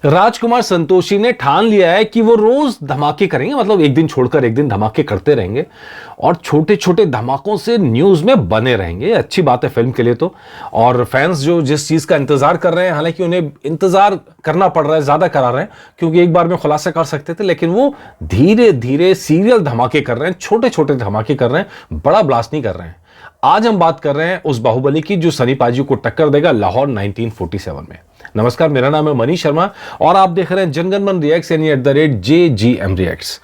राजकुमार संतोषी ने ठान लिया है कि वो रोज धमाके करेंगे, मतलब एक दिन छोड़कर एक दिन धमाके करते रहेंगे और छोटे छोटे धमाकों से न्यूज में बने रहेंगे। अच्छी बात है फिल्म के लिए तो। और फैंस जो जिस चीज का इंतजार कर रहे हैं, हालांकि उन्हें इंतजार करना पड़ रहा है, ज्यादा करा रहे हैं क्योंकि एक बार में खुलासा कर सकते थे, लेकिन वो धीरे धीरे सीरियल धमाके कर रहे हैं, छोटे छोटे धमाके कर रहे हैं, बड़ा ब्लास्ट नहीं कर रहे हैं। आज हम बात कर रहे हैं उस बाहुबली की जो सनी पाजी को टक्कर देगा लाहौर 1947 में। नमस्कार, मेरा नाम है मनीष शर्मा और आप देख रहे हैं जनगण मन रिएक्ट्स यानी @JGM रिएक्ट्स।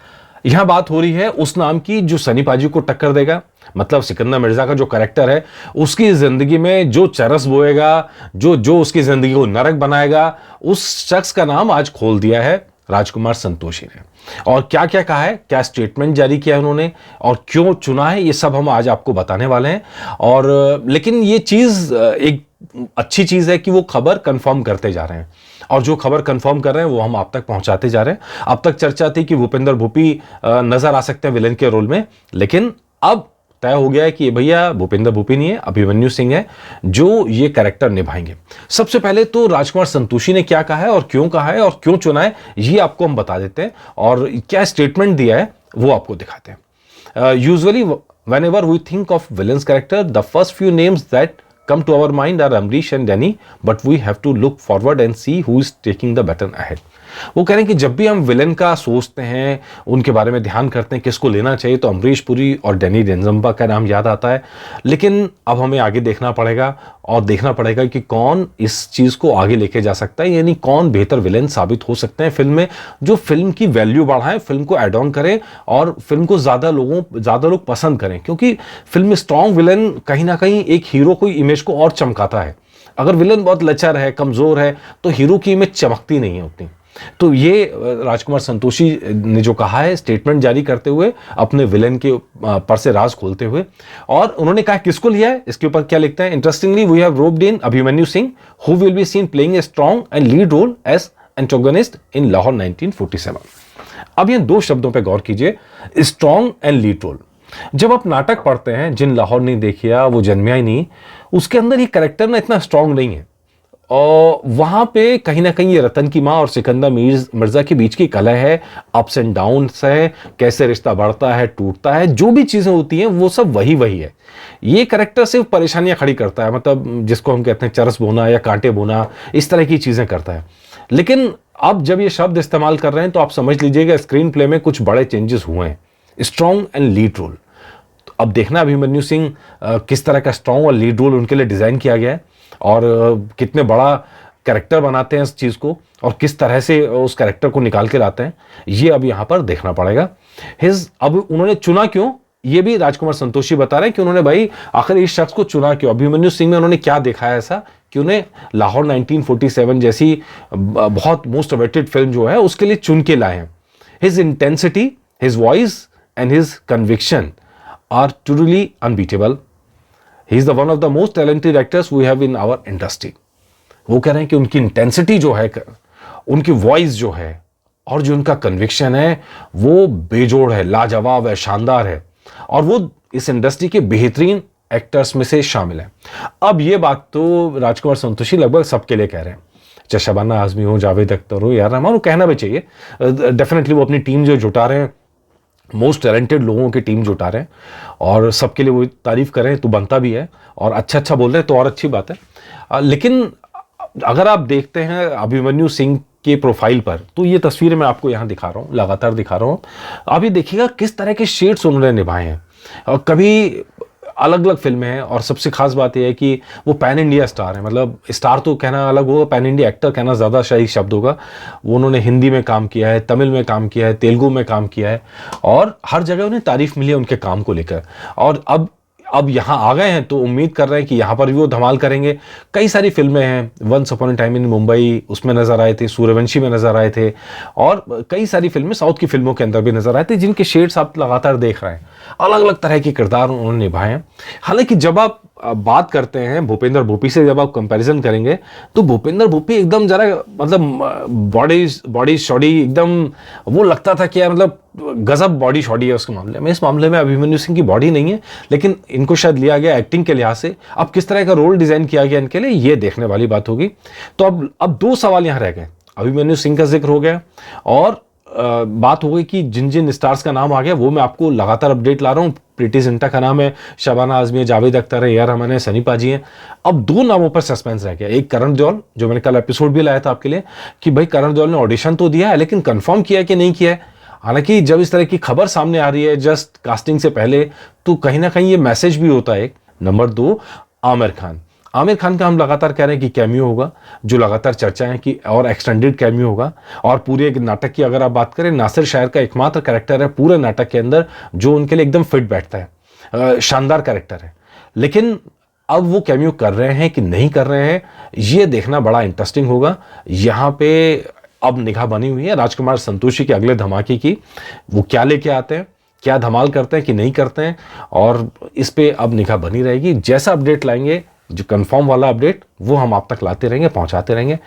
यहां बात हो रही है उस नाम की जो सनी पाजी को टक्कर देगा, मतलब सिकंदर मिर्जा का जो कैरेक्टर है उसकी जिंदगी में जो चरस बोएगा, जो उसकी जिंदगी को नरक बनाएगा, उस शख्स का नाम आज खोल दिया है राजकुमार संतोषी ने। और क्या क्या कहा है, क्या स्टेटमेंट जारी किया है उन्होंने और क्यों चुना है, ये सब हम आज आपको बताने वाले हैं। और लेकिन ये चीज एक अच्छी चीज है कि वो खबर कंफर्म करते जा रहे हैं और जो खबर कंफर्म कर रहे हैं वो हम आप तक पहुंचाते जा रहे हैं। अब तक चर्चा थी कि भूपेंद्र भूपी नजर आ सकते हैं विलेन के रोल में, लेकिन अब तय हो गया है कि भैया भूपेंद्र भूपी नहीं है, अभिमन्यु सिंह है जो ये कैरेक्टर निभाएंगे। सबसे पहले तो राजकुमार संतोषी ने क्या कहा है और क्यों चुना है ये आपको हम बता देते हैं और क्या स्टेटमेंट दिया है वो आपको दिखाते हैं। Usually whenever we think of villains character, the first few names that come to our mind are Amrish and Danny, but we have to look forward and see who is taking the baton ahead. वो कह रहे हैं कि जब भी हम villain का सोचते हैं, उनके बारे में ध्यान करते हैं किसको लेना चाहिए, तो अमरीश पुरी और डैनी डेंजम्बा का नाम याद आता है। लेकिन अब हमें आगे देखना पड़ेगा और देखना पड़ेगा कि कौन इस चीज को आगे लेके जा सकता है, यानी कौन बेहतर विलेन साबित हो सकते हैं फिल्म में, जो फिल्म की वैल्यू बढ़ाएं, फिल्म को एड ऑन करें और फिल्म को ज्यादा लोग पसंद करें। क्योंकि फिल्म में स्ट्रॉन्ग विलेन कहीं ना कहीं एक हीरो को इमेज को और चमकाता है। अगर विलेन बहुत लचर है, कमजोर है, तो हीरो की इमेज चमकती नहीं है उतनी। तो ये राजकुमार संतोषी ने जो कहा है स्टेटमेंट जारी करते हुए, अपने विलेन के पर से राज खोलते हुए, और उन्होंने कहा किसको लिया है, इसके ऊपर क्या लिखते हैं। Interestingly we have roped in Abhimanyu Singh who will be seen playing a strong and lead role as antagonist in Lahore 1947। अब ये दो शब्दों पर गौर कीजिए, स्ट्रॉन्ग एंड लीड रोल। जब आप नाटक पढ़ते हैं, जिन लाहौर नहीं देखिया वो जन्मिया ही नहीं, उसके अंदर ये कैरेक्टर ना इतना स्ट्रॉन्ग नहीं है और वहां पे कहीं ना कहीं ये रतन की माँ और सिकंदर मिर्जा के बीच की कलह है, अप्स एंड डाउन्स है, कैसे रिश्ता बढ़ता है टूटता है, जो भी चीजें होती हैं वो सब वही है। ये कैरेक्टर सिर्फ परेशानियां खड़ी करता है, मतलब जिसको हम कहते हैं चरस बोना या कांटे बोना, इस तरह की चीजें करता है। लेकिन अब जब ये शब्द इस्तेमाल कर रहे हैं तो आप समझ लीजिएगा स्क्रीन प्ले में कुछ बड़े चेंजेस हुए हैं। स्ट्रॉन्ग एंड लीड रोल, तो अब देखना अभिमन्यु सिंह किस तरह का स्ट्रॉन्ग और लीड रोल उनके लिए डिजाइन किया गया है और कितने बड़ा कैरेक्टर बनाते हैं इस चीज को और किस तरह से उस कैरेक्टर को निकाल के लाते हैं, ये अब यहां पर देखना पड़ेगा। अब उन्होंने चुना क्यों, ये भी राजकुमार संतोषी बता रहे हैं कि उन्होंने भाई आखिर इस शख्स को चुना क्यों, अभिमन्यु सिंह में उन्होंने क्या देखा है ऐसा कि उन्हें लाहौर 1947 जैसी बहुत मोस्ट अवेटेड फिल्म जो है उसके लिए चुन के लाए हैं। His intensity, his voice and his conviction are truly unbeatable. He is the one of the most talented actors we have in our industry. वो कह रहे हैं कि उनकी इंटेंसिटी जो है, उनकी वॉइस जो है और जो उनका कन्विक्शन है वो बेजोड़ है, लाजवाब है, शानदार है और वो इस इंडस्ट्री के बेहतरीन एक्टर्स में से शामिल है। अब ये बात तो राजकुमार संतोषी लगभग सबके लिए कह रहे हैं, चाहे शबाना आजमी हो, जावेद अख्तर हो, यार रहमान हो, कहना भी चाहिए। डेफिनेटली वो अपनी टीम जो जुटा रहे हैं, मोस्ट टैलेंटेड लोगों की टीम जुटा रहे हैं और सबके लिए वो तारीफ करें तो बनता भी है और अच्छा बोल रहे हैं तो और अच्छी बात है। लेकिन अगर आप देखते हैं अभिमन्यु सिंह के प्रोफाइल पर, तो ये तस्वीरें मैं आपको यहाँ दिखा रहा हूँ, लगातार दिखा रहा हूँ। अभी देखिएगा किस तरह के शेड्स उन्होंने निभाए हैं और कभी अलग अलग फिल्में हैं और सबसे खास बात यह है कि वो पैन इंडिया स्टार है। मतलब स्टार तो कहना अलग होगा, पैन इंडिया एक्टर कहना ज़्यादा सही शब्द होगा। वो उन्होंने हिंदी में काम किया है, तमिल में काम किया है, तेलुगु में काम किया है और हर जगह उन्हें तारीफ मिली है उनके काम को लेकर। और अब यहाँ आ गए हैं तो उम्मीद कर रहे हैं कि यहाँ पर भी वो धमाल करेंगे। कई सारी फिल्में हैं, once upon a time in Mumbai उसमें नजर आए थे, सूर्यवंशी में नजर आए थे और कई सारी फिल्में साउथ की फिल्मों के अंदर भी नजर आए थे, जिनके शेड्स आप लगातार देख रहे हैं। अलग अलग तरह के किरदार उन्होंने निभाए हैं। हालांकि जब आप बात करते हैं भूपेंद्र भूपी से, जब आप कंपैरिजन करेंगे तो भूपेंद्र भूपी एकदम जरा मतलब बॉडी शॉडी एकदम, वो लगता था कि यार मतलब गजब बॉडी शॉडी है उसके मामले में। इस मामले में अभिमन्यु सिंह की बॉडी नहीं है, लेकिन इनको शायद लिया गया एक्टिंग के लिहाज से। अब किस तरह का रोल डिजाइन किया गया इनके लिए, ये देखने वाली बात होगी। तो अब दो सवाल यहां रह गए। अभिमन्यु सिंह का जिक्र हो गया, और बात हो गई कि जिन जिन स्टार्स का नाम आ गया वो मैं आपको लगातार अपडेट ला रहा हूँ। प्रीति जिंटा का नाम है, शबाना आजमी है, जावेद अख्तर है, ए आर रहमान है, सनी पाजी हैं। अब 2 नामों पर सस्पेंस रह गया। एक करण देओल, जो मैंने कल एपिसोड भी लाया था आपके लिए कि भाई करण देओल ने ऑडिशन तो दिया है लेकिन कंफर्म किया है कि नहीं किया है। हालांकि जब इस तरह की खबर सामने आ रही है जस्ट कास्टिंग से पहले, तो कहीं ना कहीं ये मैसेज भी होता है। नंबर 2, आमिर खान का हम लगातार कह रहे हैं कि कैमियो होगा, जो लगातार चर्चा है कि और एक्सटेंडेड कैमियो होगा। और पूरे एक नाटक की अगर आप बात करें, नासिर शायर का एकमात्र कैरेक्टर है पूरे नाटक के अंदर जो उनके लिए एकदम फिट बैठता है, शानदार कैरेक्टर है। लेकिन अब वो कैमियो कर रहे हैं कि नहीं कर रहे हैं, ये देखना बड़ा इंटरेस्टिंग होगा। यहाँ पे अब निगाह बनी हुई है राजकुमार संतोषी के अगले धमाके की, वो क्या लेके आते हैं, क्या धमाल करते हैं कि नहीं करते हैं, और इस पे अब निगाह बनी रहेगी। जैसा अपडेट लाएंगे, जो कंफर्म वाला अपडेट, वो हम आप तक लाते रहेंगे, पहुंचाते रहेंगे।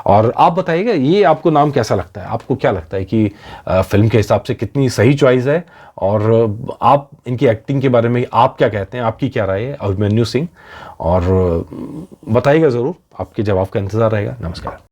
और आप बताइएगा ये आपको नाम कैसा लगता है, आपको क्या लगता है कि फिल्म के हिसाब से कितनी सही चॉइस है, और आप इनकी एक्टिंग के बारे में आप क्या कहते हैं, आपकी क्या राय है अभिमन्यु सिंह, और बताइएगा ज़रूर। आपके जवाब का इंतज़ार रहेगा। नमस्कार।